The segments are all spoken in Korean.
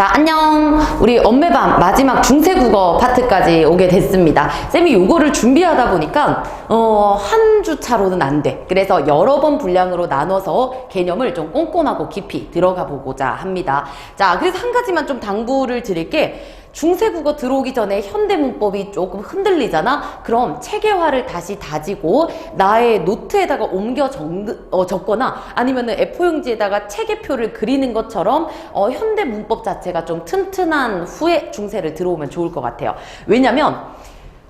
자, 안녕. 우리 엄매밤 마지막 중세국어 파트까지 오게 됐습니다. 쌤이 요거를 준비하다 보니까 한 주 차로는 안 돼. 그래서 여러 번 분량으로 나눠서 개념을 좀 꼼꼼하고 깊이 들어가 보고자 합니다. 자, 그래서 한 가지만 좀 당부를 드릴게. 중세국어 들어오기 전에 현대문법이 조금 흔들리잖아? 그럼 체계화를 다시 다지고 나의 노트에다가 옮겨 적거나 아니면은 A4용지에다가 체계표를 그리는 것처럼 현대문법 자체가 좀 튼튼한 후에 중세를 들어오면 좋을 것 같아요. 왜냐면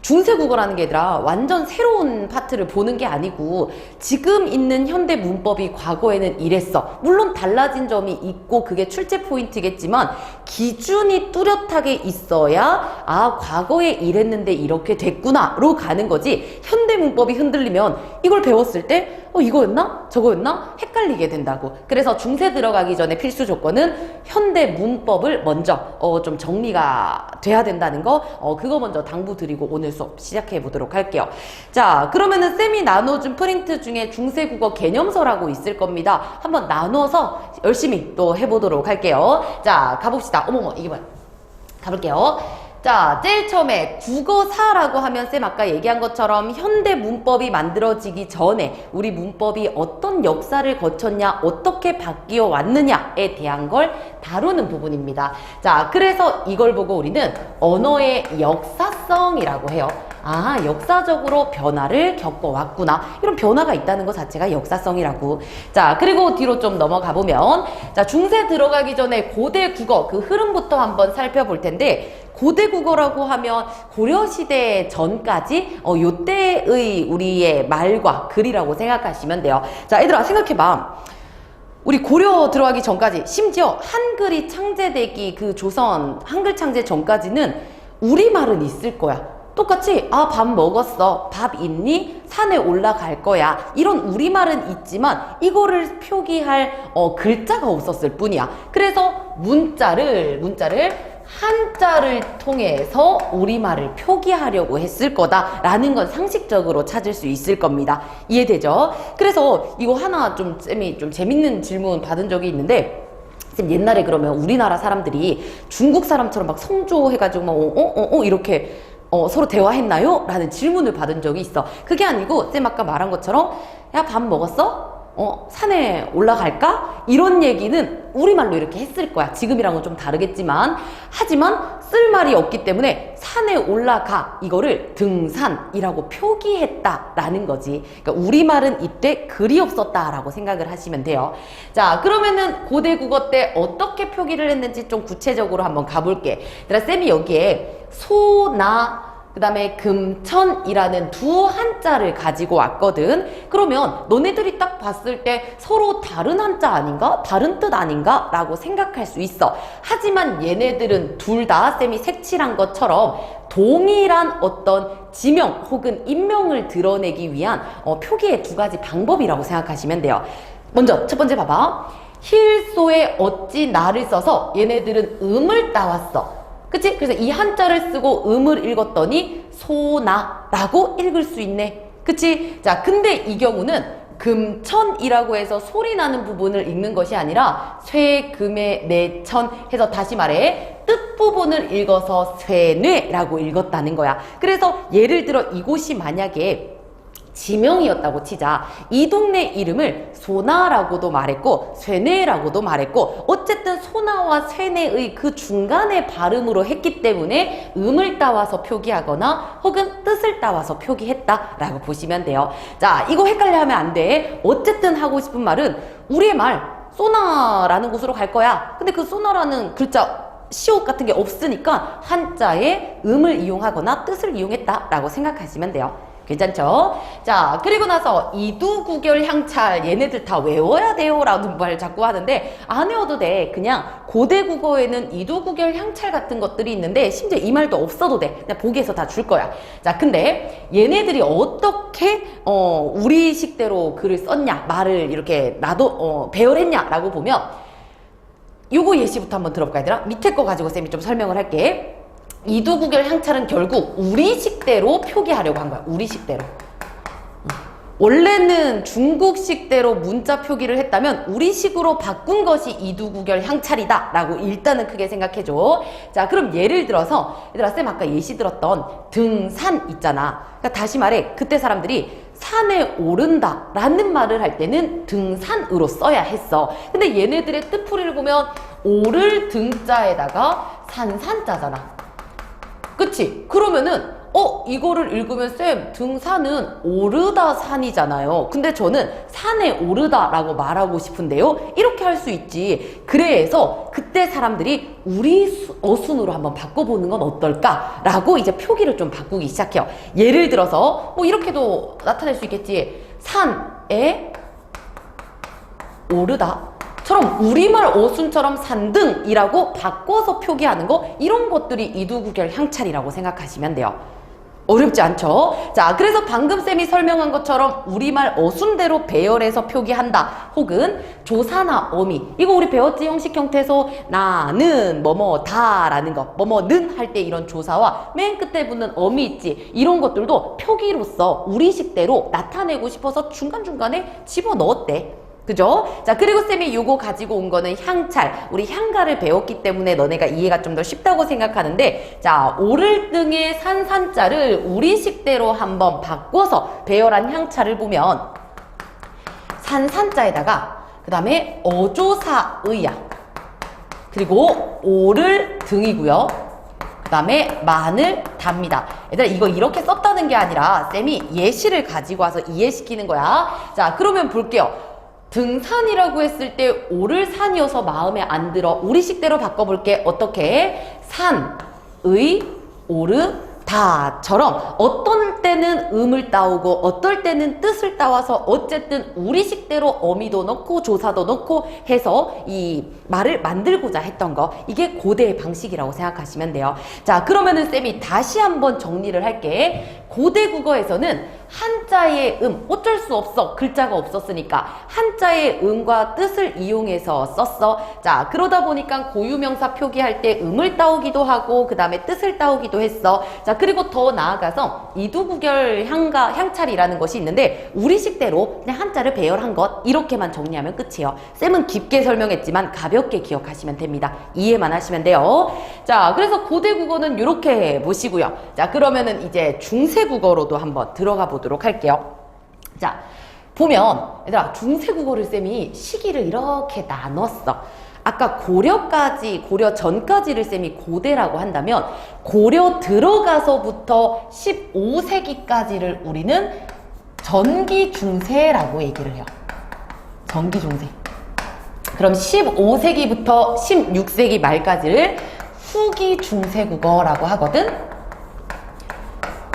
중세국어라는 게 얘들아 완전 새로운 파트를 보는 게 아니고 지금 있는 현대 문법이 과거에는 이랬어. 물론 달라진 점이 있고 그게 출제 포인트겠지만 기준이 뚜렷하게 있어야 아 과거에 이랬는데 이렇게 됐구나로 가는 거지. 현대 문법이 흔들리면 이걸 배웠을 때 이거였나? 저거였나? 헷갈리게 된다고. 그래서 중세 들어가기 전에 필수 조건은 현대 문법을 먼저 좀 정리가 돼야 된다는 거 그거 먼저 당부드리고 오늘 수업 시작해 보도록 할게요. 자, 그러면은 쌤이 나눠준 프린트 중에 중세국어 개념서라고 있을 겁니다. 한번 나눠서 열심히 또 해보도록 할게요. 자, 가봅시다. 어머머, 이게 뭐야? 가볼게요. 자, 제일 처음에 국어사라고 하면 쌤 아까 얘기한 것처럼 현대 문법이 만들어지기 전에 우리 문법이 어떤 역사를 거쳤냐, 어떻게 바뀌어 왔느냐에 대한 걸 다루는 부분입니다. 자, 그래서 이걸 보고 우리는 언어의 역사성이라고 해요. 아, 역사적으로 변화를 겪어왔구나. 이런 변화가 있다는 것 자체가 역사성이라고. 자, 그리고 뒤로 좀 넘어가 보면 자, 중세 들어가기 전에 고대 국어 그 흐름부터 한번 살펴볼 텐데 고대 국어라고 하면 고려시대 전까지 요때의 우리의 말과 글이라고 생각하시면 돼요. 자, 얘들아 생각해봐. 우리 고려 들어가기 전까지 심지어 한글이 창제되기 그 조선 한글 창제 전까지는 우리말은 있을 거야. 똑같이 아, 밥 먹었어, 밥 있니, 산에 올라갈 거야, 이런 우리말은 있지만 이거를 표기할 글자가 없었을 뿐이야. 그래서 문자를 한자를 통해서 우리말을 표기하려고 했을 거다라는 건 상식적으로 찾을 수 있을 겁니다. 이해되죠? 그래서 이거 하나 좀 쌤이 좀 재밌는 질문 받은 적이 있는데 쌤 옛날에 그러면 우리나라 사람들이 중국 사람처럼 막 성조해가지고 막 이렇게 서로 대화했나요? 라는 질문을 받은 적이 있어. 그게 아니고 쌤 아까 말한 것처럼 야, 밥 먹었어? 산에 올라갈까? 이런 얘기는 우리말로 이렇게 했을 거야. 지금이랑은 좀 다르겠지만 하지만 쓸 말이 없기 때문에 산에 올라가 이거를 등산이라고 표기했다라는 거지. 그러니까 우리말은 이때 글이 없었다라고 생각을 하시면 돼요. 자, 그러면은 고대 국어 때 어떻게 표기를 했는지 좀 구체적으로 한번 가볼게. 얘들아, 쌤이 여기에 소나 그 다음에 금천이라는 두 한자를 가지고 왔거든. 그러면 너네들이 딱 봤을 때 서로 다른 한자 아닌가? 다른 뜻 아닌가? 라고 생각할 수 있어. 하지만 얘네들은 둘 다 쌤이 색칠한 것처럼 동일한 어떤 지명 혹은 인명을 드러내기 위한 표기의 두 가지 방법이라고 생각하시면 돼요. 먼저 첫 번째 봐봐. 힐소에 어찌 나를 써서 얘네들은 음을 따왔어. 그치? 그래서 이 한자를 쓰고 음을 읽었더니 소나라고 읽을 수 있네. 그치? 자, 근데 이 경우는 금천이라고 해서 소리 나는 부분을 읽는 것이 아니라 쇠금의 내천 해서 다시 말해 뜻 부분을 읽어서 쇠뇌라고 읽었다는 거야. 그래서 예를 들어 이곳이 만약에 지명이었다고 치자. 이 동네 이름을 소나라고도 말했고 쇠뇌라고도 말했고 어쨌든 소나와 쇠뇌의 그 중간의 발음으로 했기 때문에 음을 따와서 표기하거나 혹은 뜻을 따와서 표기했다라고 보시면 돼요. 자, 이거 헷갈려 하면 안 돼. 어쨌든 하고 싶은 말은 우리의 말 소나라는 곳으로 갈 거야. 근데 그 소나라는 글자 시옷 같은 게 없으니까 한자에 음을 이용하거나 뜻을 이용했다라고 생각하시면 돼요. 괜찮죠? 자, 그리고 나서 이두구결 향찰 얘네들 다 외워야 돼요 라는 말 자꾸 하는데 안 외워도 돼. 그냥 고대 국어에는 이두구결 향찰 같은 것들이 있는데 심지어 이 말도 없어도 돼. 그냥 보기에서 다 줄 거야. 자, 근데 얘네들이 어떻게 우리식대로 글을 썼냐, 말을 이렇게 배열했냐 라고 보면 요거 예시부터 한번 들어볼까 얘들아? 밑에 거 가지고 쌤이 좀 설명을 할게. 이두구결 향찰은 결국 우리식대로 표기하려고 한 거야. 우리식대로. 원래는 중국식대로 문자 표기를 했다면 우리식으로 바꾼 것이 이두구결 향찰이다 라고 일단은 크게 생각해줘. 자, 그럼 예를 들어서 얘들아, 쌤 아까 예시 들었던 등산 있잖아. 그러니까 다시 말해, 그때 사람들이 산에 오른다 라는 말을 할 때는 등산으로 써야 했어. 근데 얘네들의 뜻풀이를 보면 오를 등자에다가 산산자잖아. 그치? 그러면은 이거를 읽으면 쌤, 등산은 오르다 산이잖아요. 근데 저는 산에 오르다 라고 말하고 싶은데요. 이렇게 할 수 있지. 그래서 그때 사람들이 우리 어순으로 한번 바꿔보는 건 어떨까? 라고 이제 표기를 좀 바꾸기 시작해요. 예를 들어서 뭐 이렇게도 나타낼 수 있겠지. 산에 오르다 처럼 우리말 어순처럼 산등이라고 바꿔서 표기하는 거, 이런 것들이 이두구결 향찰이라고 생각하시면 돼요. 어렵지 않죠? 자, 그래서 방금 쌤이 설명한 것처럼 우리말 어순대로 배열해서 표기한다. 혹은 조사나 어미. 이거 우리 배웠지? 형식 형태에서 나는 뭐뭐다 라는 거. 뭐뭐는 할 때 이런 조사와 맨 끝에 붙는 어미 있지. 이런 것들도 표기로서 우리식대로 나타내고 싶어서 중간중간에 집어넣었대. 그죠? 자, 그리고 쌤이 요거 가지고 온 거는 향찰. 우리 향가를 배웠기 때문에 너네가 이해가 좀 더 쉽다고 생각하는데, 자, 오를 등의 산산자를 우리식대로 한번 바꿔서 배열한 향찰을 보면 산산자에다가 그 다음에 어조사의야. 그리고 오를 등이고요. 그 다음에 만을 답니다. 얘들아, 이거 이렇게 썼다는 게 아니라 쌤이 예시를 가지고 와서 이해시키는 거야. 자, 그러면 볼게요. 등산이라고 했을 때 오를 산이어서 마음에 안 들어. 우리식대로 바꿔볼게. 어떻게? 산, 의, 오르, 다처럼 어떤 때는 음을 따오고 어떨 때는 뜻을 따와서 어쨌든 우리식대로 어미도 넣고 조사도 넣고 해서 이 말을 만들고자 했던 거, 이게 고대의 방식이라고 생각하시면 돼요. 자, 그러면은 쌤이 다시 한번 정리를 할게. 고대 국어에서는 한자의 어쩔 수 없어. 글자가 없었으니까 한자의 음과 뜻을 이용해서 썼어. 자, 그러다 보니까 고유명사 표기할 때 음을 따오기도 하고 그 다음에 뜻을 따오기도 했어. 자, 그리고 더 나아가서 이두구결 향찰이라는 것이 있는데 우리식대로 그냥 한자를 배열한 것, 이렇게만 정리하면 끝이에요. 쌤은 깊게 설명했지만 가볍게 기억하시면 됩니다. 이해만 하시면 돼요. 자, 그래서 고대 국어는 이렇게 보시고요. 자, 그러면은 이제 중세 국어로도 한번 들어가 보도록 할게요. 자, 보면 얘들아, 중세 국어를 쌤이 시기를 이렇게 나눴어. 아까 고려까지, 고려 전까지를 쌤이 고대라고 한다면 고려 들어가서부터 15세기까지를 우리는 전기중세라고 얘기를 해요. 전기중세. 그럼 15세기부터 16세기 말까지를 후기중세국어라고 하거든.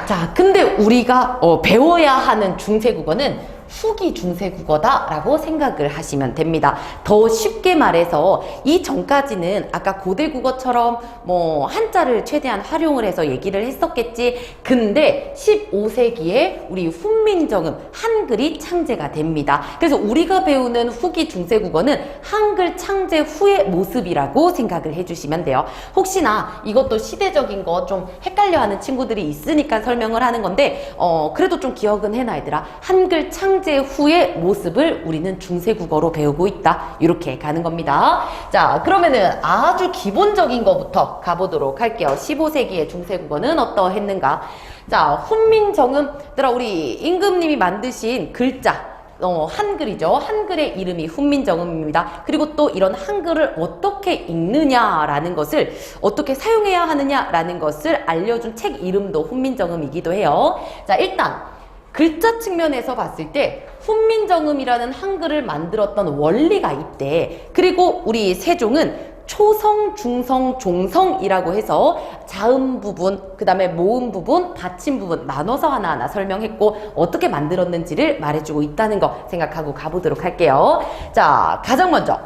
자, 근데 우리가 배워야 하는 중세국어는 후기 중세국어다라고 생각을 하시면 됩니다. 더 쉽게 말해서 이 전까지는 아까 고대 국어처럼 뭐 한자를 최대한 활용을 해서 얘기를 했었겠지. 근데 15세기에 우리 훈민정음 한글이 창제가 됩니다. 그래서 우리가 배우는 후기 중세국어는 한글 창제 후의 모습이라고 생각을 해주시면 돼요. 혹시나 이것도 시대적인 거 좀 헷갈려하는 친구들이 있으니까 설명을 하는 건데 그래도 좀 기억은 해놔 얘들아. 한글 창제 후의 모습을 우리는 중세국어로 배우고 있다. 이렇게 가는 겁니다. 자, 그러면은 아주 기본적인 거부터 가보도록 할게요. 15세기의 중세국어는 어떠했는가? 자, 훈민정음들아, 우리 임금님이 만드신 글자 한글이죠. 한글의 이름이 훈민정음입니다. 그리고 또 이런 한글을 어떻게 읽느냐라는 것을, 어떻게 사용해야 하느냐라는 것을 알려준 책 이름도 훈민정음이기도 해요. 자, 일단 글자 측면에서 봤을 때 훈민정음이라는 한글을 만들었던 원리가 있대. 그리고 우리 세종은 초성, 중성, 종성이라고 해서 자음 부분, 그 다음에 모음 부분, 받침 부분 나눠서 하나하나 설명했고 어떻게 만들었는지를 말해주고 있다는 거 생각하고 가보도록 할게요. 자, 가장 먼저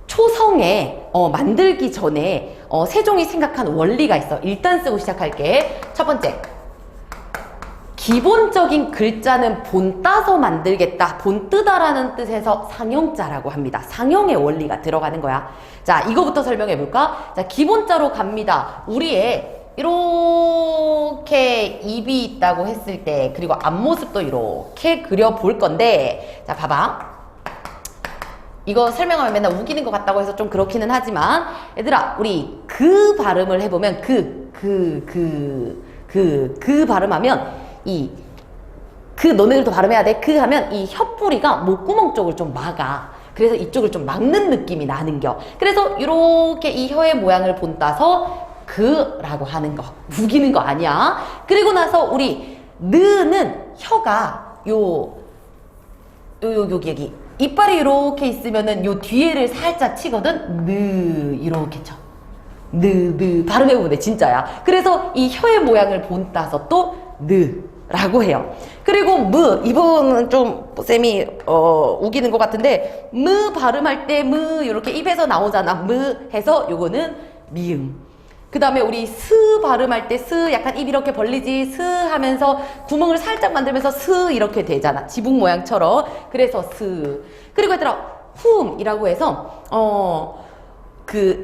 초성에 만들기 전에 세종이 생각한 원리가 있어. 일단 쓰고 시작할게. 첫 번째, 기본적인 글자는 본 따서 만들겠다. 본 뜨다라는 뜻에서 상형자라고 합니다. 상형의 원리가 들어가는 거야. 자, 이거부터 설명해 볼까? 자, 기본자로 갑니다. 우리의 이렇게 입이 있다고 했을 때, 그리고 앞모습도 이렇게 그려볼 건데, 자, 봐봐. 이거 설명하면 맨날 우기는 것 같다고 해서 좀 그렇기는 하지만, 얘들아, 우리 그 발음을 해보면, 발음하면, 너네들도 발음해야 돼. 그 하면 이 혀뿌리가 목구멍 쪽을 좀 막아. 그래서 이쪽을 좀 막는 느낌이 나는겨. 그래서 이렇게 이 혀의 모양을 본따서 라고 하는 거. 우기는 거 아니야. 그리고 나서 우리 느는 혀가 여기 이빨이 이렇게 있으면은 요 뒤에를 살짝 치거든. 이렇게 쳐. 발음해보면 돼, 진짜야. 그래서 이 혀의 모양을 본따서 또 라고 해요. 그리고 이 부분은 좀 쌤이 우기는 것 같은데, 발음할 때 이렇게 입에서 나오잖아. 해서 요거는 미음. 그 다음에 우리 발음할 때 약간 입 이렇게 벌리지, 하면서 구멍을 살짝 만들면서 이렇게 되잖아. 지붕 모양처럼. 그래서 그리고 얘들아, 이라고 해서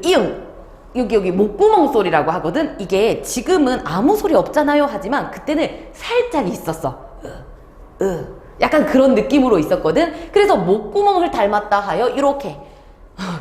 이응, 여기 목구멍 소리라고 하거든. 이게 지금은 아무 소리 없잖아요 하지만 그때는 살짝 있었어. 약간 그런 느낌으로 있었거든. 그래서 목구멍을 닮았다 하여 이렇게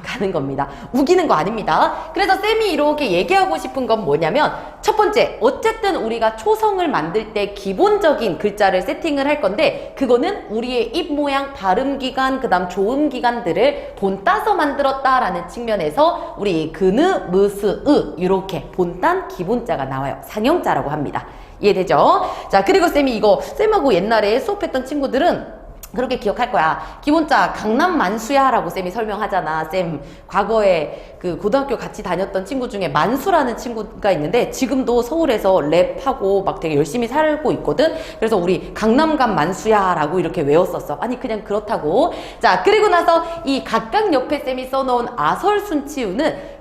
가는 겁니다. 우기는 거 아닙니다. 그래서 쌤이 이렇게 얘기하고 싶은 건 뭐냐면, 첫 번째, 어쨌든 우리가 초성을 만들 때 기본적인 글자를 세팅을 할 건데, 그거는 우리의 입 모양, 발음 기간, 그 다음 조음 기간들을 본따서 만들었다라는 측면에서 우리 그느, 무스, 이렇게 본딴 기본자가 나와요. 상형자라고 합니다. 이해되죠? 자, 그리고 쌤이 쌤하고 옛날에 수업했던 친구들은 그렇게 기억할 거야. 기본자 강남 만수야라고 쌤이 설명하잖아. 쌤 과거에 그 고등학교 같이 다녔던 친구 중에 만수라는 친구가 있는데 지금도 서울에서 랩하고 막 되게 열심히 살고 있거든. 그래서 우리 강남간 만수야라고 이렇게 외웠었어. 아니 그냥 그렇다고. 자, 그리고 나서 이 각각 옆에 쌤이 써놓은 아설순치우는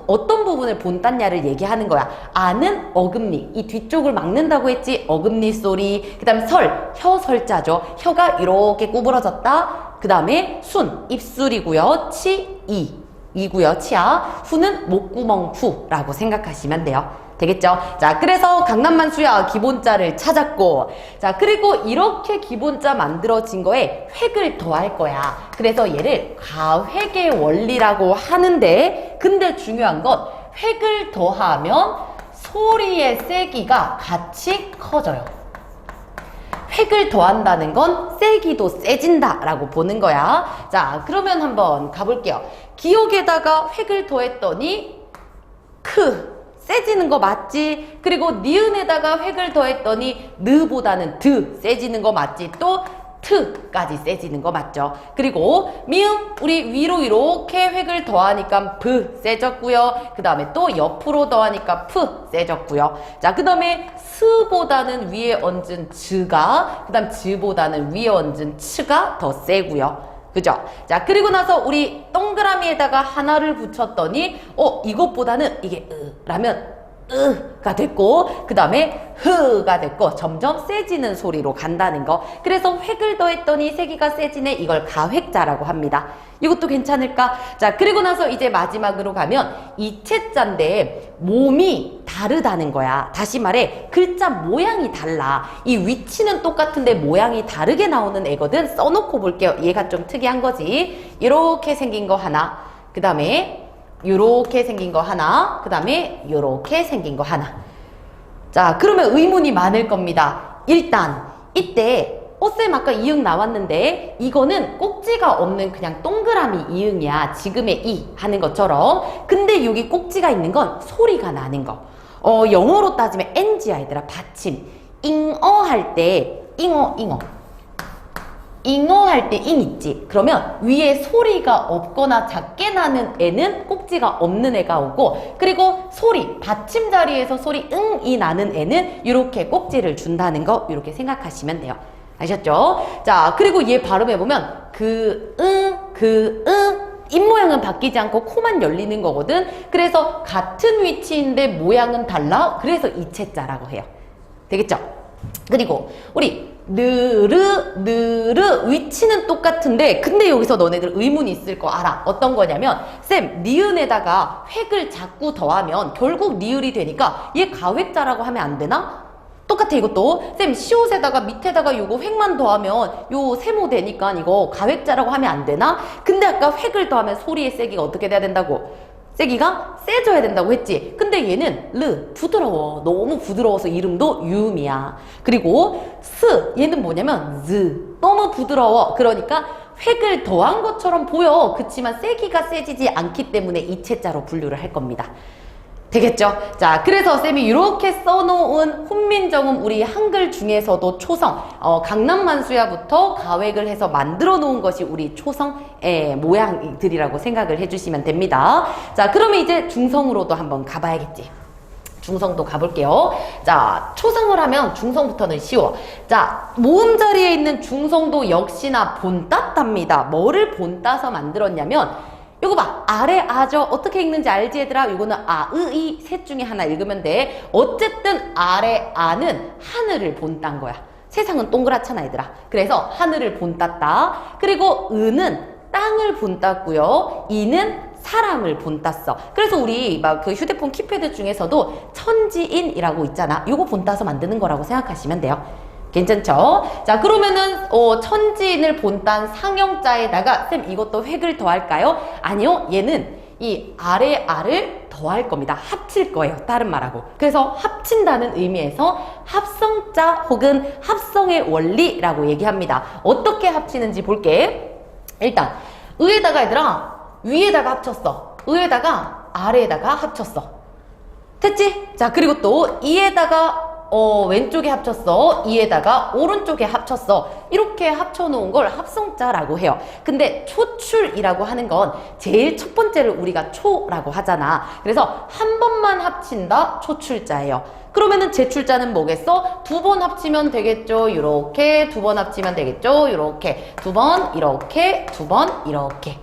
어떤 부분을 본땄냐를 얘기하는 거야. 아는 어금니, 이 뒤쪽을 막는다고 했지. 어금니 소리. 그 다음에 혀 설자죠. 혀가 이렇게 구부러졌다. 그 다음에 입술이고요. 이고요. 치아. 후는 목구멍 후라고 생각하시면 돼요. 되겠죠? 자, 그래서 강남만수야 기본자를 찾았고, 자, 그리고 이렇게 기본자 만들어진 거에 획을 더할 거야. 그래서 얘를 가획의 원리라고 하는데, 근데 중요한 건 획을 더하면 소리의 세기가 같이 커져요. 획을 더한다는 건 세기도 세진다 라고 보는 거야. 자, 그러면 한번 가볼게요. 기억에다가 획을 더했더니 세지는 거 맞지? 그리고 니은에다가 획을 더했더니 느보다는 세지는 거 맞지? 또 트까지 세지는 거 맞죠? 그리고 미음, 우리 위로 이렇게 획을 더하니까 세졌고요. 그 다음에 또 옆으로 더하니까 세졌고요. 자, 그 다음에 스보다는 위에 얹은 즈가, 그 다음 즈보다는 위에 얹은 츠가 더 세고요. 그죠? 자, 그리고 나서 우리 동그라미에다가 하나를 붙였더니 이것보다는 이게 라면 가 됐고, 그 다음에 흐가 됐고, 점점 세지는 소리로 간다는 거. 그래서 획을 더했더니 세기가 세지네. 이걸 가획자라고 합니다. 이것도 괜찮을까? 자, 그리고 나서 이제 마지막으로 가면 이체자인데 몸이 다르다는 거야. 다시 말해, 글자 모양이 달라. 이 위치는 똑같은데 모양이 다르게 나오는 애거든. 써놓고 볼게요. 얘가 좀 특이한 거지. 이렇게 생긴 거 하나, 그 다음에 요렇게 생긴 거 하나, 그 다음에 요렇게 생긴 거 하나. 자, 그러면 의문이 많을 겁니다. 일단 이때 쌤 아까 이응 나왔는데 이거는 꼭지가 없는 그냥 동그라미 이응이야. 지금의 이 하는 것처럼. 근데 여기 꼭지가 있는 건 소리가 나는 거. 영어로 따지면 NG야 얘들아. 받침. 잉어 할 때 잉어 할 때 잉 있지. 그러면 위에 소리가 없거나 작게 나는 애는 꼭지가 없는 애가 오고, 그리고 소리, 받침 자리에서 소리 응이 나는 애는 이렇게 꼭지를 준다는 거 이렇게 생각하시면 돼요. 아셨죠? 자, 그리고 얘 발음해보면 입 모양은 바뀌지 않고 코만 열리는 거거든. 그래서 같은 위치인데 모양은 달라. 그래서 이체자라고 해요. 되겠죠? 그리고 우리 느르 위치는 똑같은데 근데 여기서 너네들 의문이 있을 거 알아. 어떤 거냐면 쌤 니은에다가 획을 자꾸 더하면 결국 리을이 되니까 얘 가획자라고 하면 안 되나? 똑같아 이것도. 쌤 시옷에다가 밑에다가 요거 획만 더하면 요 세모 되니까 이거 가획자라고 하면 안 되나? 근데 아까 획을 더하면 소리의 세기가 어떻게 돼야 된다고? 세기가 세져야 된다고 했지. 근데 얘는 부드러워. 너무 부드러워서 이름도 유음이야. 그리고 얘는 뭐냐면 너무 부드러워. 그러니까 획을 더한 것처럼 보여. 그치만 세기가 세지지 않기 때문에 이체자로 분류를 할 겁니다. 되겠죠? 자, 그래서 쌤이 이렇게 써놓은 훈민정음 우리 한글 중에서도 초성, 강남만수야부터 가획을 해서 만들어 놓은 것이 우리 초성의 모양들이라고 생각을 해주시면 됩니다. 자, 그러면 이제 중성으로도 한번 가봐야겠지. 중성도 가볼게요. 자, 초성을 하면 중성부터는 쉬워. 자, 모음 자리에 있는 중성도 역시나 본따답니다. 뭐를 본따서 만들었냐면 이거 봐. 아래 아저 어떻게 읽는지 알지 얘들아? 이거는 아, 으, 이 셋 중에 하나 읽으면 돼. 어쨌든 아래 아는 하늘을 본딴 거야. 세상은 동그랗잖아 얘들아. 그래서 하늘을 본땄다. 그리고 으는 땅을 본땄고요. 이는 사람을 본땄어. 그래서 우리 막 그 휴대폰 키패드 중에서도 천지인이라고 있잖아. 이거 본따서 만드는 거라고 생각하시면 돼요. 괜찮죠? 자, 그러면은 천지인을 본딴 상형자에다가 쌤 이것도 획을 더할까요? 아니요. 얘는 이 아래 아를 더할 겁니다. 합칠 거예요. 다른 말하고. 그래서 합친다는 의미에서 합성자 혹은 합성의 원리라고 얘기합니다. 어떻게 합치는지 볼게. 일단 의에다가 얘들아 위에다가 합쳤어. 의에다가 아래에다가 합쳤어. 됐지? 자, 그리고 또 이에다가 왼쪽에 합쳤어. 이에다가 오른쪽에 합쳤어. 이렇게 합쳐놓은 걸 합성자라고 해요. 근데 초출이라고 하는 건 제일 첫 번째를 우리가 초라고 하잖아. 그래서 한 번만 합친다 초출자예요. 그러면은 제출자는 뭐겠어? 두 번 합치면 되겠죠. 이렇게 두 번 합치면 되겠죠. 이렇게 두 번 이렇게 두 번 이렇게.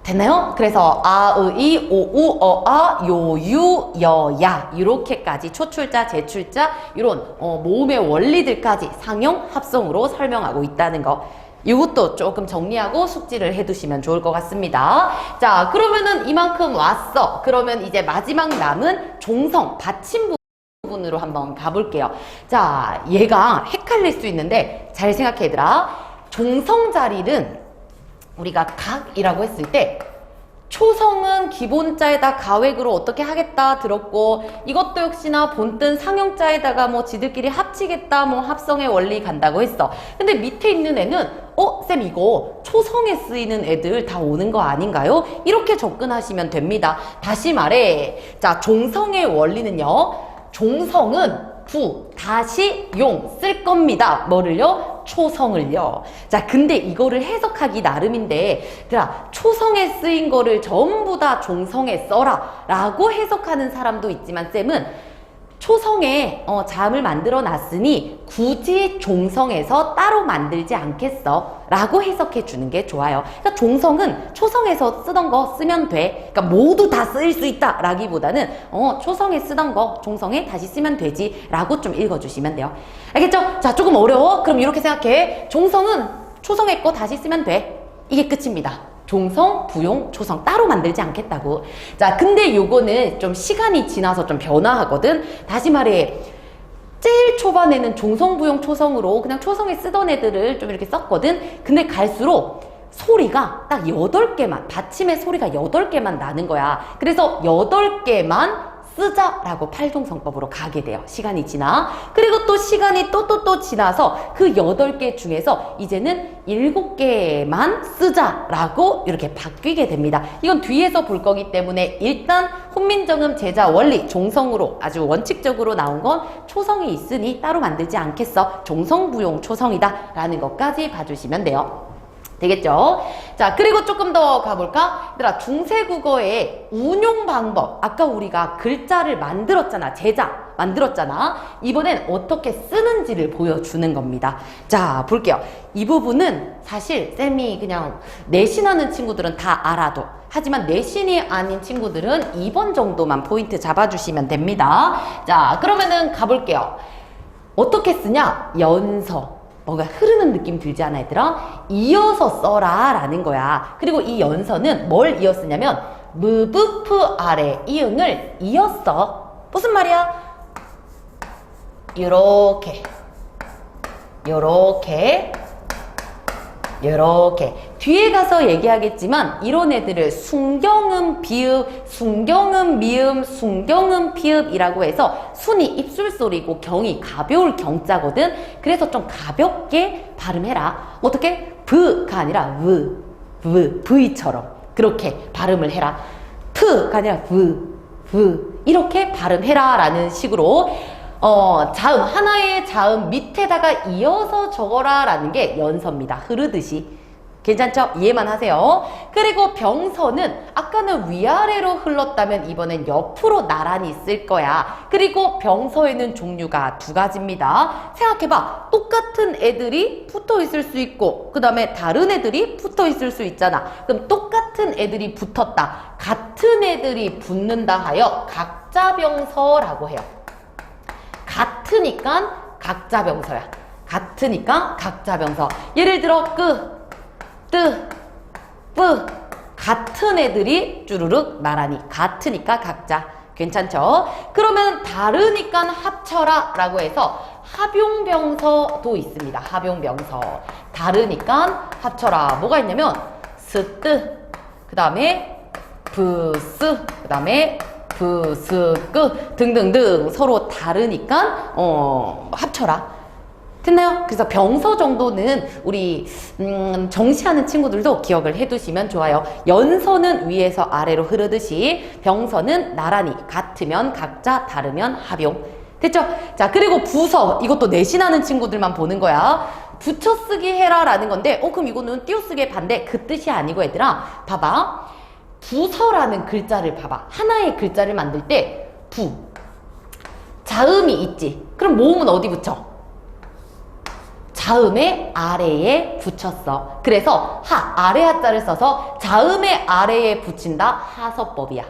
됐나요? 그래서 아, 으, 이, 오, 우, 어, 아, 요, 유, 여, 야 이렇게까지 초출자, 제출자 이런 모음의 원리들까지 상형, 합성으로 설명하고 있다는 거. 이것도 조금 정리하고 숙지를 해두시면 좋을 것 같습니다. 자, 그러면은 이만큼 왔어. 그러면 이제 마지막 남은 종성, 받침 부분으로 한번 가볼게요. 자, 얘가 헷갈릴 수 있는데 잘 생각해 얘들아. 종성 자리는 우리가 각이라고 했을 때 초성은 기본자에다 가획으로 어떻게 하겠다 들었고 이것도 역시나 본뜬 상형자에다가 뭐 지들끼리 합치겠다 뭐 합성의 원리 간다고 했어. 근데 밑에 있는 애는 쌤 이거 초성에 쓰이는 애들 다 오는 거 아닌가요? 이렇게 접근하시면 됩니다. 다시 말해 자 종성의 원리는요. 종성은 다시 용 쓸 겁니다. 뭐를요? 초성을요. 자, 근데 이거를 해석하기 나름인데, 얘들아, 초성에 쓰인 거를 전부 다 종성에 써라 라고 해석하는 사람도 있지만 쌤은 초성에 자음을 만들어 놨으니 굳이 종성에서 따로 만들지 않겠어 라고 해석해 주는 게 좋아요. 그러니까 종성은 초성에서 쓰던 거 쓰면 돼. 그러니까 모두 다 쓰일 수 있다 라기보다는 초성에 쓰던 거 종성에 다시 쓰면 되지 라고 좀 읽어주시면 돼요. 알겠죠? 자, 조금 어려워? 그럼 이렇게 생각해. 종성은 초성에 거 다시 쓰면 돼. 이게 끝입니다. 종성, 부용, 초성 따로 만들지 않겠다고. 자, 근데 요거는 좀 시간이 지나서 좀 변화하거든. 다시 말해 제일 초반에는 종성, 부용, 초성으로 그냥 초성에 쓰던 애들을 좀 이렇게 썼거든. 근데 갈수록 소리가 딱 8개만, 받침의 소리가 8개만 나는 거야. 그래서 8개만 쓰자라고 팔종성법으로 가게 돼요. 시간이 지나. 그리고 또 시간이 또 지나서 그 8개 중에서 이제는 7개만 쓰자라고 이렇게 바뀌게 됩니다. 이건 뒤에서 볼 거기 때문에 일단 훈민정음 제자 원리 종성으로 아주 원칙적으로 나온 건 초성이 있으니 따로 만들지 않겠어. 종성부용 초성이다 라는 것까지 봐주시면 돼요. 되겠죠? 자, 그리고 조금 더 가볼까? 얘들아, 중세국어의 운용 방법. 아까 우리가 글자를 만들었잖아. 제자 만들었잖아. 이번엔 어떻게 쓰는지를 보여주는 겁니다. 자, 볼게요. 이 부분은 사실 쌤이 그냥 내신하는 친구들은 다 알아도 하지만 내신이 아닌 친구들은 2번 정도만 포인트 잡아주시면 됩니다. 자, 그러면은 가볼게요. 어떻게 쓰냐? 연서. 뭔가 흐르는 느낌 들지 않아 얘들아? 이어서 써라 라는 거야. 그리고 이 연서는 뭘 이어 쓰냐면 무브프 아래 이응을 이었어. 무슨 말이야? 요렇게 요렇게 요렇게 뒤에 가서 얘기하겠지만 이런 애들을 순경음 비읍, 순경음 미음, 순경음 피읍이라고 해서 순이 입술소리고 경이 가벼울 경자거든. 그래서 좀 가볍게 발음해라. 어떻게? 브가 아니라 V처럼 그렇게 발음을 해라. P가 아니라 이렇게 발음해라 라는 식으로 자음, 하나의 자음 밑에다가 이어서 적어라 라는 게 연서입니다. 흐르듯이. 괜찮죠? 이해만 하세요. 그리고 병서는 아까는 위아래로 흘렀다면 이번엔 옆으로 나란히 쓸 거야. 그리고 병서에는 종류가 두 가지입니다. 생각해봐. 똑같은 애들이 붙어 있을 수 있고 그 다음에 다른 애들이 붙어 있을 수 있잖아. 그럼 똑같은 애들이 붙었다. 같은 애들이 붙는다 하여 각자병서라고 해요. 같으니까 각자병서야. 같으니까 각자병서. 예를 들어 뿌 같은 애들이 쭈루룩 나란히. 같으니까 각자. 괜찮죠? 그러면 다르니까 합쳐라 라고 해서 합용병서도 있습니다. 합용병서. 다르니까 합쳐라. 뭐가 있냐면 스뜨, 그 다음에 부스, 그 다음에 부스끄 등등등 서로 다르니까 합쳐라. 됐나요? 그래서 병서 정도는 우리 정시하는 친구들도 기억을 해두시면 좋아요. 연서는 위에서 아래로 흐르듯이 병서는 나란히 같으면 각자 다르면 합용. 됐죠? 자, 그리고 부서 이것도 내신하는 친구들만 보는 거야. 붙여쓰기 해라 라는 건데 그럼 이거는 띄어쓰기의 반대 그 뜻이 아니고 얘들아 봐봐. 부서라는 글자를 봐봐. 하나의 글자를 만들 때 자음이 있지. 그럼 모음은 어디 붙여? 자음의 아래에 붙였어. 그래서 아래 하자를 써서 자음의 아래에 붙인다. 하서법이야.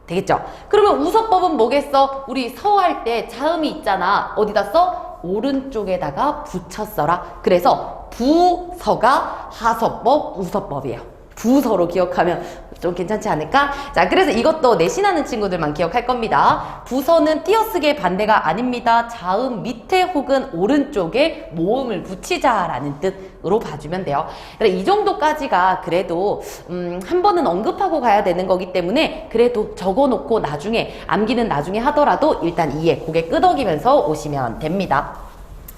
되겠죠? 그러면 우서법은 뭐겠어? 우리 서할 때 자음이 있잖아. 어디다 써? 오른쪽에다가 붙였어라. 그래서 부서가 하서법, 우서법이에요. 부서로 기억하면 좀 괜찮지 않을까? 자, 그래서 이것도 내신하는 친구들만 기억할 겁니다. 부서는 띄어쓰기의 반대가 아닙니다. 자음 밑에 혹은 오른쪽에 모음을 붙이자라는 뜻으로 봐주면 돼요. 이 정도까지가 그래도 한 번은 언급하고 가야 되는 거기 때문에 그래도 적어놓고 나중에 암기는 나중에 하더라도 일단 이해 고개 끄덕이면서 오시면 됩니다.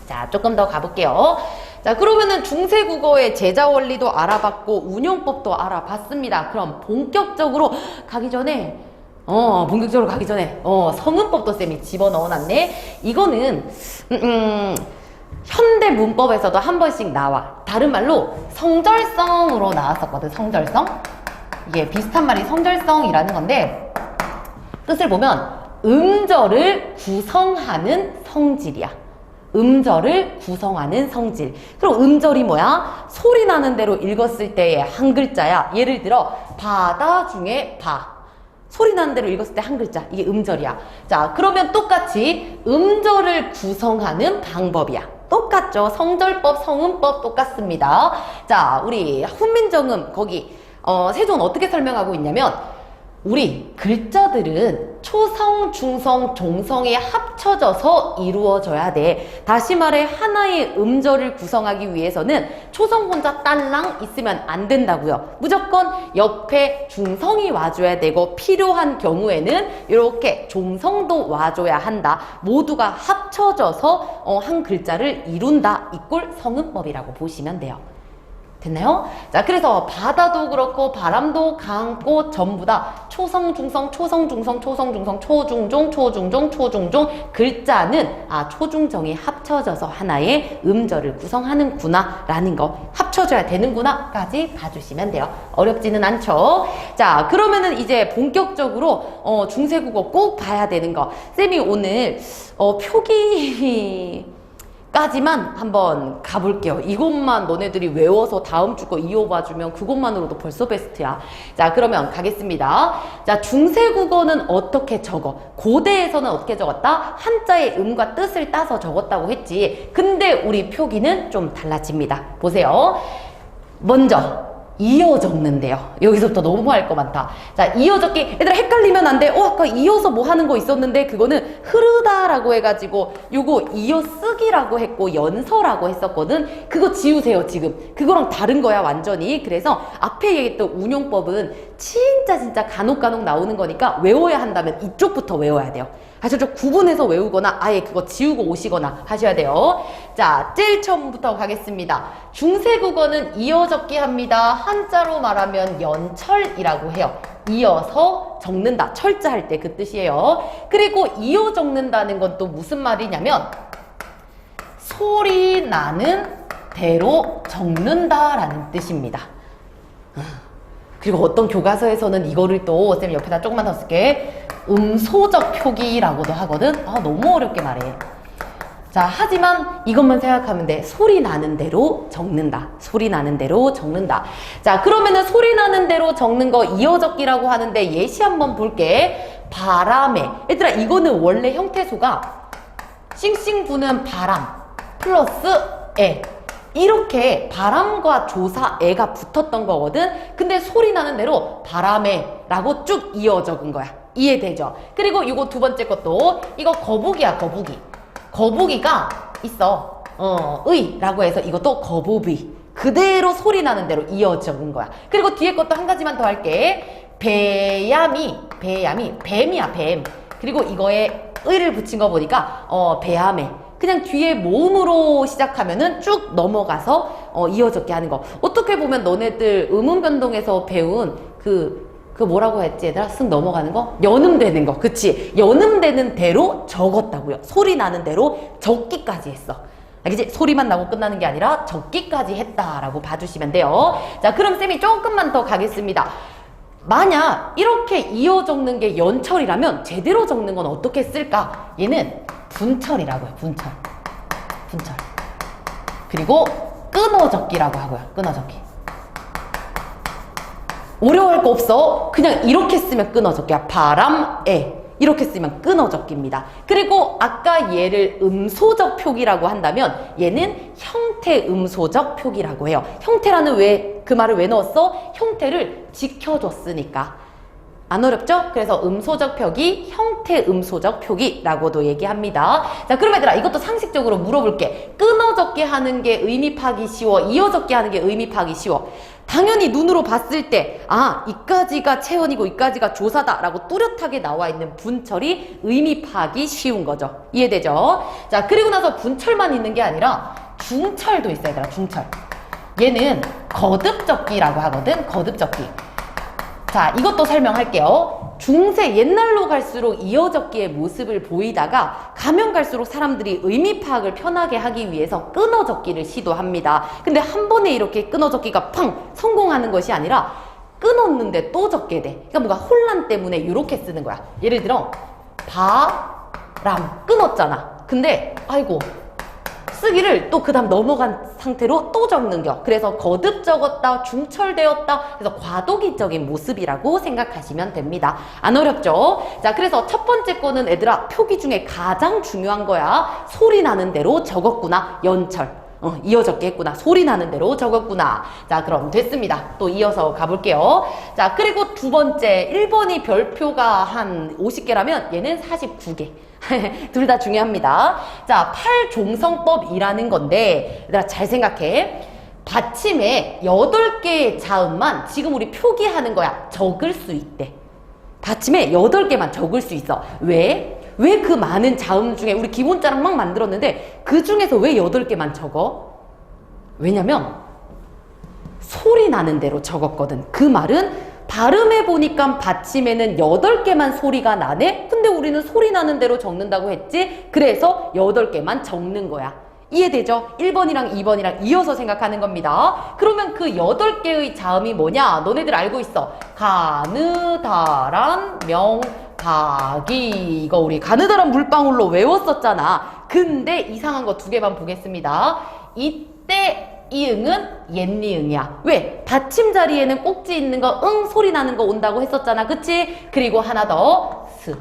자, 조금 더 가볼게요. 자, 그러면은 중세국어의 제자 원리도 알아봤고 운용법도 알아봤습니다. 그럼 본격적으로 가기 전에 성문법도 쌤이 집어넣어놨네. 이거는 현대 문법에서도 한 번씩 나와. 다른 말로 성절성으로 나왔었거든. 성절성. 이게 비슷한 말이 성절성이라는 건데 뜻을 보면 음절을 구성하는 성질이야. 음절을 구성하는 성질. 그럼 음절이 뭐야? 소리 나는 대로 읽었을 때의 한 글자야. 예를 들어 바다 중에 바. 소리 나는 대로 읽었을 때 한 글자. 이게 음절이야. 자, 그러면 똑같이 음절을 구성하는 방법이야. 똑같죠? 성절법, 성음법 똑같습니다. 자, 우리 훈민정음 거기 세조는 어떻게 설명하고 있냐면 우리 글자들은 초성, 중성, 종성이 합쳐져서 이루어져야 돼. 다시 말해 하나의 음절을 구성하기 위해서는 초성 혼자 딸랑 있으면 안 된다고요. 무조건 옆에 중성이 와줘야 되고 필요한 경우에는 이렇게 종성도 와줘야 한다. 모두가 합쳐져서 한 글자를 이룬다. 이꼴 성음법이라고 보시면 돼요. 됐나요? 자, 그래서 바다도 그렇고 바람도 강꽃 전부 다 초성, 중성, 초성, 중성, 초성, 중성, 초중종, 초중종, 초중종 글자는 초중정이 합쳐져서 하나의 음절을 구성하는구나 라는 거 합쳐져야 되는구나 까지 봐주시면 돼요. 어렵지는 않죠? 자, 그러면은 이제 본격적으로 중세국어 꼭 봐야 되는 거 쌤이 오늘 표기 까지만 한번 가볼게요. 이것만 너네들이 외워서 다음 주 거 이어봐주면 그것만으로도 벌써 베스트야. 자, 그러면 가겠습니다. 자, 중세국어는 어떻게 적어? 고대에서는 어떻게 적었다? 한자의 음과 뜻을 따서 적었다고 했지. 근데 우리 표기는 좀 달라집니다. 보세요. 먼저 이어 적는데요. 여기서부터 너무 할 거 많다. 자, 이어 적기. 얘들아 헷갈리면 안 돼. 아까 이어서 뭐 하는 거 있었는데 그거는 흐르다라고 해가지고 요거 이어 쓰기라고 했고 연서라고 했었거든. 그거 지우세요 지금. 그거랑 다른 거야 완전히. 그래서 앞에 얘기했던 운용법은 진짜 간혹 나오는 거니까 외워야 한다면 이쪽부터 외워야 돼요. 아시죠? 구분해서 외우거나 아예 그거 지우고 오시거나 하셔야 돼요. 자, 제일 처음부터 가겠습니다. 중세국어는 이어 적기 합니다. 한자로 말하면 연철이라고 해요. 이어서 적는다. 철자 할 때 그 뜻이에요. 그리고 이어 적는다는 건 또 무슨 말이냐면 소리 나는 대로 적는다라는 뜻입니다. 그리고 어떤 교과서에서는 이거를 또 쌤 옆에다 조금만 더 쓸게. 음소적 표기라고도 하거든. 아, 너무 어렵게 말해. 자, 하지만 이것만 생각하면 돼. 소리 나는 대로 적는다. 소리 나는 대로 적는다. 자, 그러면은 소리 나는 대로 적는 거 이어 적기라고 하는데 예시 한번 볼게. 바람에. 얘들아, 이거는 원래 형태소가 싱싱 부는 바람 플러스 에. 이렇게 바람과 조사 에가 붙었던 거거든. 근데 소리 나는 대로 바람에 라고 쭉 이어 적은 거야. 이해되죠? 그리고 이거 두 번째 것도 이거 거북이야. 거북이. 거북이가 있어. 의라고 해서 이것도 거북이. 그대로 소리 나는 대로 이어 적은 거야. 그리고 뒤에 것도 한 가지만 더 할게. 배야미. 뱀이야 뱀. 그리고 이거에 의를 붙인 거 보니까 배야매. 그냥 뒤에 모음으로 시작하면은 쭉 넘어가서 이어 적게 하는 거. 어떻게 보면 너네들 음운변동에서 배운 그 뭐라고 했지 얘들아? 쓱 넘어가는 거? 연음되는 거. 그치? 연음되는 대로 적었다고요. 소리 나는 대로 적기까지 했어. 알겠지? 소리만 나고 끝나는 게 아니라 적기까지 했다라고 봐주시면 돼요. 자, 그럼 쌤이 조금만 더 가겠습니다. 만약 이렇게 이어 적는 게 연철이라면 제대로 적는 건 어떻게 쓸까? 얘는 분철이라고 해요. 분철. 그리고 끊어적기라고 하고요. 끊어적기. 어려워할 거 없어. 그냥 이렇게 쓰면 끊어적기야. 바람에. 이렇게 쓰면 끊어적기입니다. 그리고 아까 얘를 음소적 표기라고 한다면 얘는 형태 음소적 표기라고 해요. 형태라는 그 말을 왜 넣었어? 형태를 지켜줬으니까. 안 어렵죠? 그래서 음소적 표기, 형태 음소적 표기라고도 얘기합니다. 자, 그럼 얘들아 이것도 상식적으로 물어볼게. 끊어 적게 하는 게 의미 파기 쉬워? 이어 적게 하는 게 의미 파기 쉬워? 당연히 눈으로 봤을 때 이까지가 체언이고 이까지가 조사다 라고 뚜렷하게 나와 있는 분철이 의미 파기 쉬운 거죠. 이해되죠? 자, 그리고 나서 분철만 있는 게 아니라 중철도 있어요. 얘들아, 중철. 얘는 거듭적기라고 하거든. 거듭적기. 자, 이것도 설명할게요. 중세 옛날로 갈수록 이어적기의 모습을 보이다가 가면 갈수록 사람들이 의미 파악을 편하게 하기 위해서 끊어적기를 시도합니다. 근데 한 번에 이렇게 끊어적기가 팡 성공하는 것이 아니라 끊었는데 또 적게 돼. 그러니까 뭔가 혼란 때문에 이렇게 쓰는 거야. 예를 들어 바람 끊었잖아. 근데 아이고 쓰기를 또 그 다음 넘어간 상태로 또 적는 겨. 그래서 거듭 적었다, 중철되었다. 그래서 과도기적인 모습이라고 생각하시면 됩니다. 안 어렵죠? 자, 그래서 첫 번째 거는 얘들아 표기 중에 가장 중요한 거야. 소리 나는 대로 적었구나. 연철. 이어 적게 했구나. 소리 나는 대로 적었구나. 자, 그럼 됐습니다. 또 이어서 가볼게요. 자, 그리고 두 번째 1번이 별표가 한 50개라면 얘는 49개. 둘 다 중요합니다. 자, 팔종성법이라는 건데 얘들아 잘 생각해. 받침에 8개의 자음만 지금 우리 표기하는 거야. 적을 수 있대. 받침에 8개만 적을 수 있어. 왜? 왜 그 많은 자음 중에 우리 기본자랑 막 만들었는데 그 중에서 왜 8개만 적어? 왜냐면 소리 나는 대로 적었거든. 그 말은 발음해 보니까 받침에는 8개만 소리가 나네? 근데 우리는 소리 나는 대로 적는다고 했지? 그래서 8개만 적는 거야. 이해되죠? 1번이랑 2번이랑 이어서 생각하는 겁니다. 그러면 그 8개의 자음이 뭐냐? 너네들 알고 있어. 가느다란 명 가기. 이거 우리 가느다란 물방울로 외웠었잖아. 근데 이상한 거 두 개만 보겠습니다. 이때 이응은 옛니응이야. 왜? 받침 자리에는 꼭지 있는 거 응 소리 나는 거 온다고 했었잖아. 그치? 그리고 하나 더 스.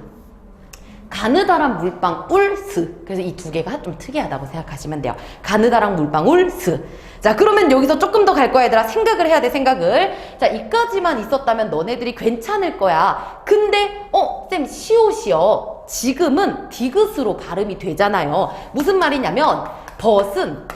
가느다란 물방울 스. 그래서 이 두 개가 좀 특이하다고 생각하시면 돼요. 가느다란 물방울 스. 자, 그러면 여기서 조금 더 갈 거야, 얘들아. 생각을 해야 돼, 생각을. 자, 이까지만 있었다면 너네들이 괜찮을 거야. 근데 쌤 시옷이요. 지금은 디귿으로 발음이 되잖아요. 무슨 말이냐면 벗은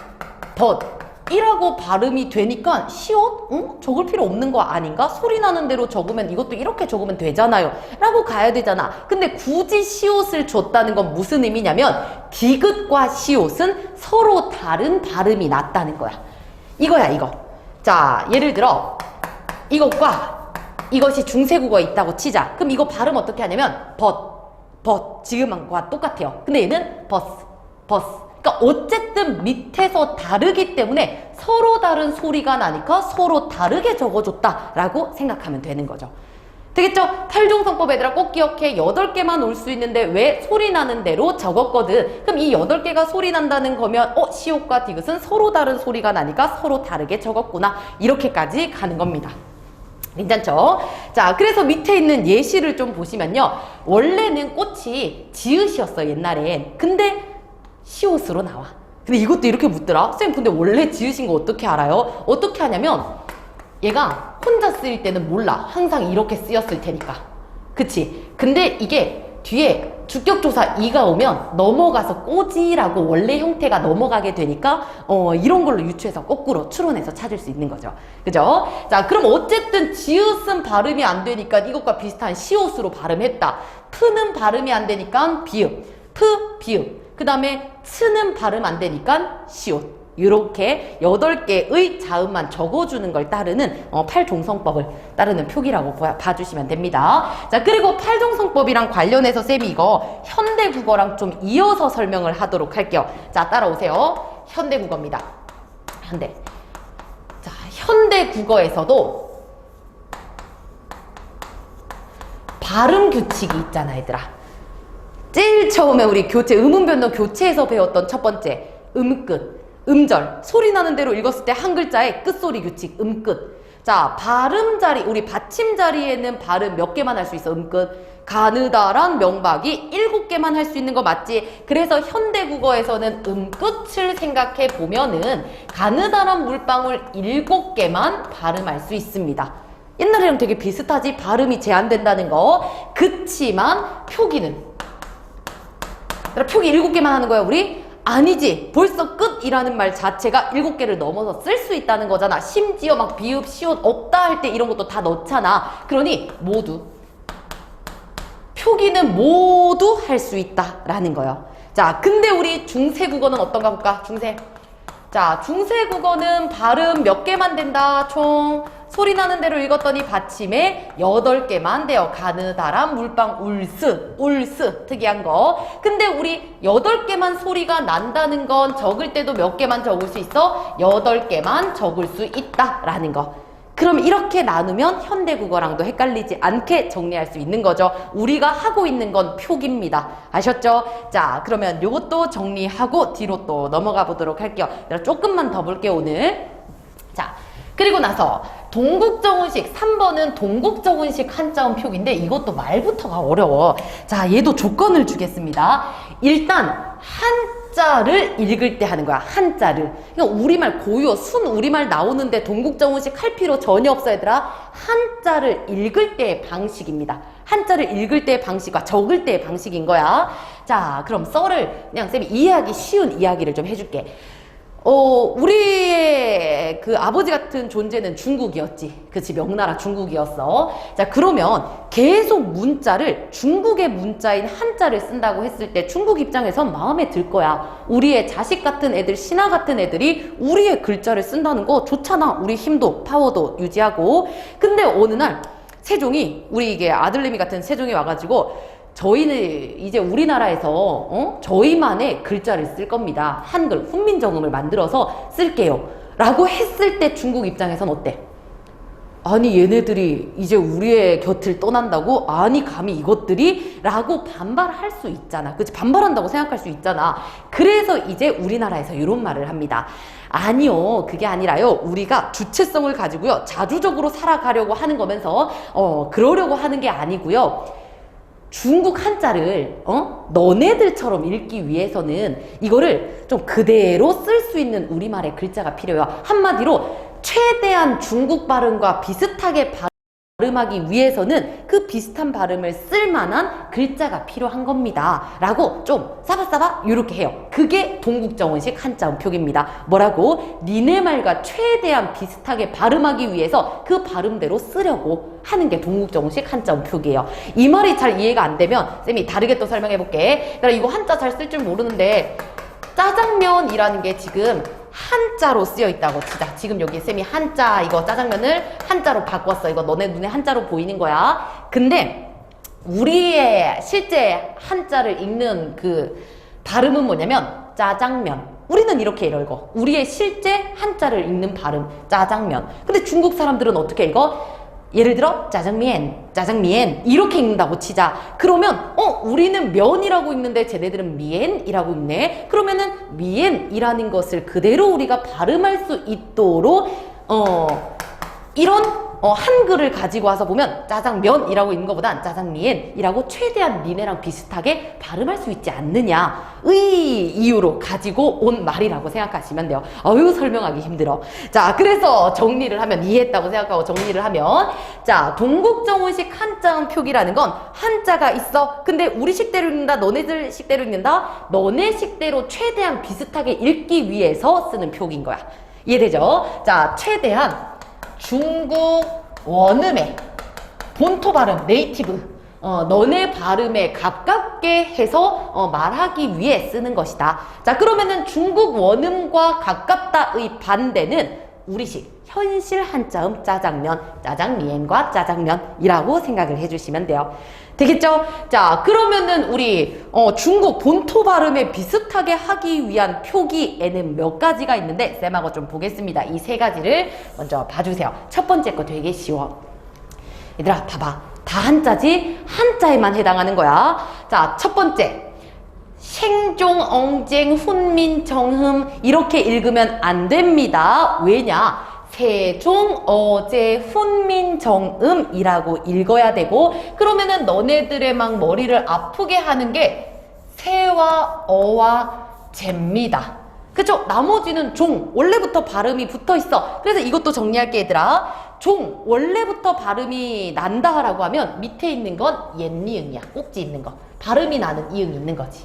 벗 이라고 발음이 되니까 시옷? 응? 적을 필요 없는 거 아닌가? 소리 나는 대로 적으면 이것도 이렇게 적으면 되잖아요 라고 가야 되잖아. 근데 굳이 시옷을 줬다는 건 무슨 의미냐면 디귿과 시옷은 서로 다른 발음이 났다는 거야. 이거야 이거. 자, 예를 들어 이것과 이것이 중세국어에 있다고 치자. 그럼 이거 발음 어떻게 하냐면 벗 지금과 똑같아요. 근데 얘는 버스 그러니까 어쨌든 밑에서 다르기 때문에 서로 다른 소리가 나니까 서로 다르게 적어줬다라고 생각하면 되는 거죠. 되겠죠? 탈종성법 얘들아 꼭 기억해. 8개만 올 수 있는데 왜 소리 나는 대로 적었거든. 그럼 이 8개가 소리 난다는 거면 시옷과 디귿은 서로 다른 소리가 나니까 서로 다르게 적었구나. 이렇게까지 가는 겁니다. 괜찮죠? 자, 그래서 밑에 있는 예시를 좀 보시면요. 원래는 꽃이 지읒이었어 옛날엔. 근데 시옷으로 나와. 근데 이것도 이렇게 묻더라. 쌤 근데 원래 지으신 거 어떻게 알아요? 어떻게 하냐면 얘가 혼자 쓰일 때는 몰라. 항상 이렇게 쓰였을 테니까. 그치? 근데 이게 뒤에 주격조사 이가 오면 넘어가서 꼬지라고 원래 형태가 넘어가게 되니까 이런 걸로 유추해서 거꾸로 추론해서 찾을 수 있는 거죠. 그죠? 자, 그럼 어쨌든 지읒은 발음이 안 되니까 이것과 비슷한 시옷으로 발음했다. 트는 발음이 안 되니까 비읍. 트, 비읍. 그 다음에 트는 발음 안 되니까 시옷. 이렇게 8개의 자음만 적어주는 걸 따르는 팔종성법을 따르는 표기라고 봐주시면 됩니다. 자, 그리고 팔종성법이랑 관련해서 쌤이 이거 현대국어랑 좀 이어서 설명을 하도록 할게요. 자, 따라오세요. 현대국어입니다. 자, 현대국어에서도 발음 규칙이 있잖아, 얘들아. 제일 처음에 우리 음운변동 교체에서 배웠던 첫 번째 음끝, 음절, 소리 나는 대로 읽었을 때 한 글자의 끝소리 규칙, 음끝. 자, 발음 자리, 우리 받침 자리에는 발음 몇 개만 할 수 있어, 음끝. 가느다란 명박이 7개만 할 수 있는 거 맞지? 그래서 현대국어에서는 음끝을 생각해 보면은 가느다란 물방울 7개만 발음할 수 있습니다. 옛날이랑 되게 비슷하지? 발음이 제한된다는 거. 그치만 표기는 표기 7개만 하는 거야, 우리? 아니지. 벌써 끝이라는 말 자체가 7개를 넘어서 쓸 수 있다는 거잖아. 심지어 막 비읍, 시옷 없다 할 때 이런 것도 다 넣잖아. 그러니 모두 표기는 모두 할 수 있다라는 거예요. 자, 근데 우리 중세국어는 어떤가 볼까? 자, 중세국어는 발음 몇 개만 된다, 총. 소리 나는 대로 읽었더니 받침에 8개만 돼요. 가느다란 물방 울스 특이한 거. 근데 우리 8개만 소리가 난다는 건 적을 때도 몇 개만 적을 수 있어? 8개만 적을 수 있다라는 거. 그럼 이렇게 나누면 현대국어랑도 헷갈리지 않게 정리할 수 있는 거죠. 우리가 하고 있는 건 표기입니다. 아셨죠? 자, 그러면 요것도 정리하고 뒤로 또 넘어가 보도록 할게요. 내가 조금만 더 볼게요, 오늘. 자, 그리고 나서 동국정운식 3번은 동국정운식 한자음 표기인데 이것도 말부터가 어려워. 자, 얘도 조건을 주겠습니다. 일단 한자를 읽을 때 하는 거야. 한자를. 그러니까 우리말 고유어 순 우리말 나오는데 동국정운식 할 필요 전혀 없어, 얘들아. 한자를 읽을 때의 방식입니다. 한자를 읽을 때의 방식과 적을 때의 방식인 거야. 자, 그럼 썰을 그냥 쌤이 이해하기 쉬운 이야기를 좀 해줄게. 우리의 그 아버지 같은 존재는 중국이었지. 그치, 명나라 중국이었어. 자, 그러면 계속 문자를 중국의 문자인 한자를 쓴다고 했을 때 중국 입장에선 마음에 들 거야. 우리의 자식 같은 애들, 신하 같은 애들이 우리의 글자를 쓴다는 거 좋잖아. 우리 힘도, 파워도 유지하고. 근데 어느 날 세종이, 우리 이게 아들내미 같은 세종이 와가지고 저희는 이제 우리나라에서 저희만의 글자를 쓸 겁니다. 한글, 훈민정음을 만들어서 쓸게요. 라고 했을 때 중국 입장에선 어때? 아니 얘네들이 이제 우리의 곁을 떠난다고? 아니 감히 이것들이? 라고 반발할 수 있잖아. 그치? 반발한다고 생각할 수 있잖아. 그래서 이제 우리나라에서 이런 말을 합니다. 아니요, 그게 아니라요, 우리가 주체성을 가지고요 자주적으로 살아가려고 하는 거면서 그러려고 하는 게 아니고요, 중국 한자를 너네들처럼 읽기 위해서는 이거를 좀 그대로 쓸 수 있는 우리말의 글자가 필요해요. 한마디로 최대한 중국 발음과 비슷하게 발음하기 위해서는 그 비슷한 발음을 쓸 만한 글자가 필요한 겁니다. 라고 좀 싸바싸바 이렇게 해요. 그게 동국정원식 한자음 표기입니다. 뭐라고? 니네 말과 최대한 비슷하게 발음하기 위해서 그 발음대로 쓰려고 하는 게 동국정원식 한자음 표기예요. 이 말이 잘 이해가 안 되면 쌤이 다르게 또 설명해 볼게. 내가 이거 한자 잘 쓸 줄 모르는데 짜장면이라는 게 지금 한자로 쓰여 있다고 치자. 지금 여기 쌤이 한자, 이거 짜장면을 한자로 바꿨어. 이거 너네 눈에 한자로 보이는 거야. 근데 우리의 실제 한자를 읽는 그 발음은 뭐냐면 짜장면. 우리는 이렇게 읽어. 우리의 실제 한자를 읽는 발음 짜장면. 근데 중국 사람들은 어떻게 읽어? 예를 들어 짜장면, 짜장면 이렇게 읽는다고 치자. 그러면 우리는 면이라고 읽는데 쟤네들은 미엔이라고 읽네. 그러면은 미엔이라는 것을 그대로 우리가 발음할 수 있도록 이런 한글을 가지고 와서 보면 짜장면이라고 읽는 것보단 짜장면이라고 최대한 니네랑 비슷하게 발음할 수 있지 않느냐의 이유로 가지고 온 말이라고 생각하시면 돼요. 어휴, 설명하기 힘들어. 자, 그래서 정리를 하면, 이해했다고 생각하고 정리를 하면, 자, 동국정원식 한자음 표기라는 건 한자가 있어. 근데 우리 식대로 읽는다, 너네들 식대로 읽는다, 너네 식대로 최대한 비슷하게 읽기 위해서 쓰는 표기인 거야. 이해되죠? 자, 최대한 중국 원음의 본토 발음, 네이티브, 너네 발음에 가깝게 해서 말하기 위해 쓰는 것이다. 자, 그러면은 중국 원음과 가깝다의 반대는 우리식 현실 한자음 짜장면, 짜장면과 짜장면이라고 생각을 해주시면 돼요. 되겠죠? 자, 그러면은 우리 중국 본토 발음에 비슷하게 하기 위한 표기에는 몇 가지가 있는데 쌤하고 좀 보겠습니다. 이 세 가지를 먼저 봐주세요. 첫 번째 거 되게 쉬워. 얘들아 봐봐. 다 한자지? 한자에만 해당하는 거야. 자, 첫 번째, 생종, 엉쟁, 훈민, 정흠 이렇게 읽으면 안 됩니다. 왜냐? 세종, 어제, 훈민, 정음이라고 읽어야 되고, 그러면은 너네들의 막 머리를 아프게 하는 게 세와 어와 제입니다. 그쵸? 나머지는 종, 원래부터 발음이 붙어 있어. 그래서 이것도 정리할게 얘들아. 종, 원래부터 발음이 난다라고 하면 밑에 있는 건 옛니응이야. 꼭지 있는 거. 발음이 나는 이응이 있는 거지.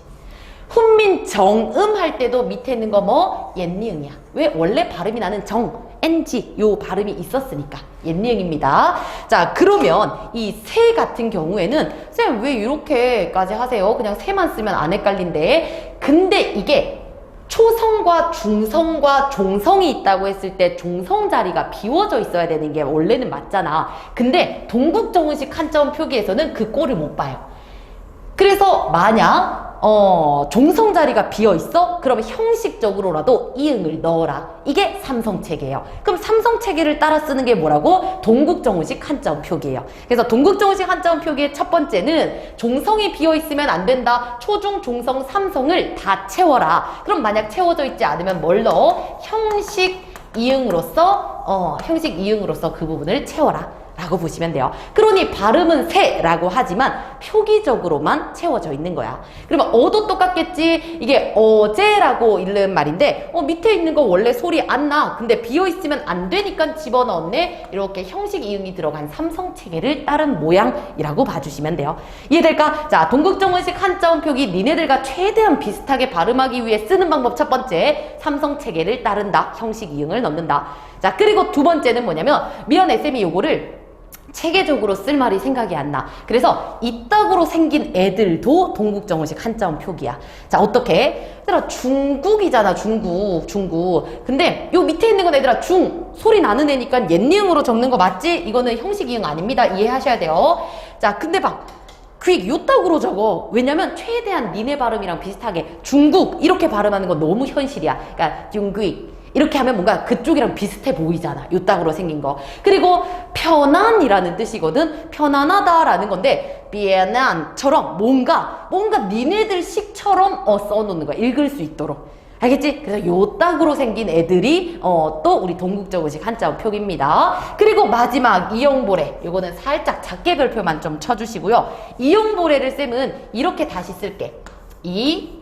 훈민, 정음 할 때도 밑에 있는 거 뭐? 옛니응이야. 왜? 원래 발음이 나는 정, NG 요 발음이 있었으니까 옛니응입니다. 자, 그러면 이 세 같은 경우에는 쌤 왜 이렇게까지 하세요? 그냥 세만 쓰면 안 헷갈린데. 근데 이게 초성과 중성과 종성이 있다고 했을 때 종성 자리가 비워져 있어야 되는 게 원래는 맞잖아. 근데 동국정원식 한자음 표기에서는 그 꼴을 못 봐요. 그래서 만약 종성 자리가 비어 있어? 그러면 형식적으로라도 이응을 넣어라. 이게 삼성체계예요. 그럼 삼성체계를 따라 쓰는 게 뭐라고? 동국정원식 한자음 표기예요. 그래서 동국정원식 한자음 표기의 첫 번째는 종성이 비어 있으면 안 된다. 초중, 종성, 삼성을 다 채워라. 그럼 만약 채워져 있지 않으면 뭘 넣어? 형식 이응으로서 그 부분을 채워라. 라고 보시면 돼요. 그러니 발음은 세라고 하지만 표기적으로만 채워져 있는 거야. 그러면 어도 똑같겠지. 이게 어제라고 읽는 말인데 밑에 있는 거 원래 소리 안 나. 근데 비어있으면 안 되니까 집어넣었네. 이렇게 형식 이응이 들어간 삼성체계를 따른 모양이라고 봐주시면 돼요. 이해될까? 자, 동국정원식 한자음 표기 니네들과 최대한 비슷하게 발음하기 위해 쓰는 방법 첫 번째, 삼성체계를 따른다. 형식 이응을 넣는다. 자, 그리고 두 번째는 뭐냐면 미연 쌤이 요거를 체계적으로 쓸 말이 생각이 안 나. 그래서 이따구로 생긴 애들도 동국정원식 한자음 표기야. 자, 어떻게? 얘들아, 중국이잖아, 중국. 근데 요 밑에 있는 건 얘들아, 소리 나는 애니까 옛니응으로 적는 거 맞지? 이거는 형식 이응 아닙니다. 이해하셔야 돼요. 자, 근데 막 요따구로 적어. 왜냐면 최대한 니네 발음이랑 비슷하게 중국 이렇게 발음하는 건 너무 현실이야. 그러니까 중국 이렇게 하면 뭔가 그쪽이랑 비슷해 보이잖아. 요따구로 생긴 거. 그리고 편안이라는 뜻이거든. 편안하다라는 건데 비엔난처럼 뭔가 니네들 식처럼 써놓는 거야. 읽을 수 있도록. 알겠지? 그래서 요따구로 생긴 애들이 또 우리 동국정식 한자어 표기입니다. 그리고 마지막 이용보래. 요거는 살짝 작게 별표만 좀 쳐주시고요. 이용보래를 쌤은 이렇게 다시 쓸게. 이용보래.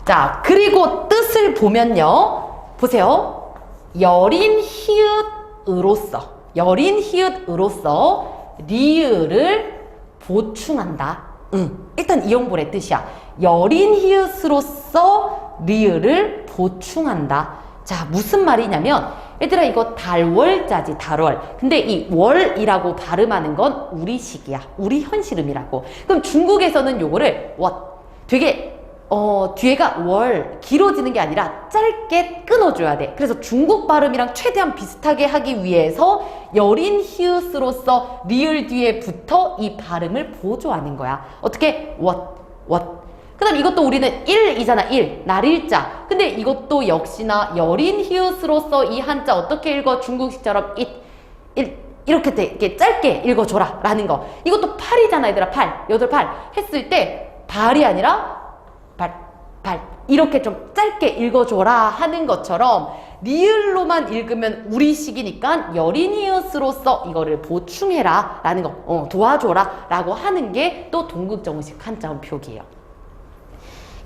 자, 그리고 뜻을 보면요. 보세요. 여린 히읗으로써 리을을 보충한다. 일단 이용보래 뜻이야. 여린 히읗으로써 리을을 보충한다. 자, 무슨 말이냐면 얘들아 이거 달월자지 달월. 근데 이 월이라고 발음하는 건 우리식이야. 우리 현실음이라고. 그럼 중국에서는 요거를 되게 뒤에가 월 길어지는 게 아니라 짧게 끊어줘야 돼. 그래서 중국 발음이랑 최대한 비슷하게 하기 위해서 여린 히읗으로서 리을 뒤에 붙어 이 발음을 보조하는 거야. 어떻게? 그 다음 이것도 우리는 일이잖아. 날일자. 근데 이것도 역시나 여린 히읗으로서 이 한자 어떻게 읽어? 중국식처럼 이렇게 짧게 읽어줘라 라는 거. 이것도 팔이잖아 얘들아. 여덟 팔 했을 때 발이 아니라 발 이렇게 좀 짧게 읽어줘라 하는 것처럼 리을로만 읽으면 우리식이니까 여린 히읗으로서 이거를 보충해라 라는 거, 도와줘라 라고 하는 게 또 동국정식 한자음 표기예요.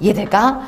이해될까?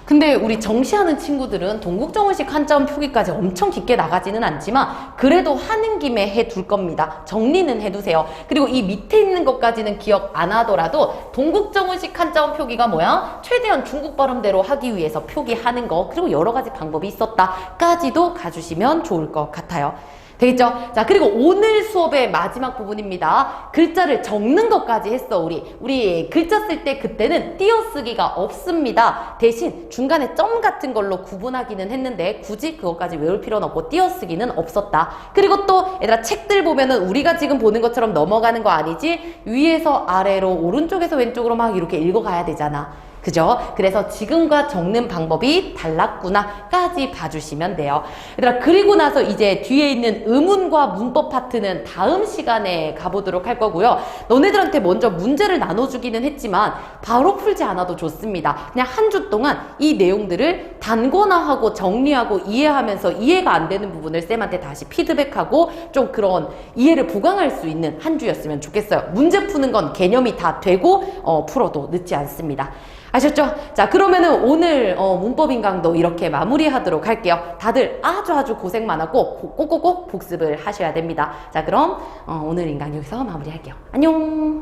근데 우리 정시하는 친구들은 동국정식 한자음 표기까지 엄청 깊게 나가지는 않지만 그래도 하는 김에 해둘 겁니다. 정리는 해두세요. 그리고 이 밑에 있는 것까지는 기억 안 하더라도 동국정식 한자음 표기가 뭐야? 최대한 중국 발음대로 하기 위해서 표기하는 거, 그리고 여러 가지 방법이 있었다까지도 가주시면 좋을 것 같아요. 되겠죠? 자, 그리고 오늘 수업의 마지막 부분입니다. 글자를 적는 것까지 했어, 우리 글자 쓸 때 그때는 띄어쓰기가 없습니다. 대신 중간에 점 같은 걸로 구분하기는 했는데 굳이 그것까지 외울 필요는 없고 띄어쓰기는 없었다. 그리고 또 얘들아 책들 보면은 우리가 지금 보는 것처럼 넘어가는 거 아니지? 위에서 아래로 오른쪽에서 왼쪽으로 막 이렇게 읽어가야 되잖아. 그죠? 그래서 지금과 적는 방법이 달랐구나까지 봐주시면 돼요. 얘들아, 그리고 나서 이제 뒤에 있는 의문과 문법 파트는 다음 시간에 가보도록 할 거고요. 너네들한테 먼저 문제를 나눠주기는 했지만 바로 풀지 않아도 좋습니다. 그냥 한 주 동안 이 내용들을 단권화하고 정리하고 이해하면서 이해가 안 되는 부분을 쌤한테 다시 피드백하고 좀 그런 이해를 보강할 수 있는 한 주였으면 좋겠어요. 문제 푸는 건 개념이 다 되고 풀어도 늦지 않습니다. 아셨죠? 자, 그러면은 오늘 문법인 강도 이렇게 마무리하도록 할게요. 다들 아주 고생 많았고 꼭꼭꼭 복습을 하셔야 됩니다. 자, 그럼 오늘 인강 여기서 마무리할게요. 안녕.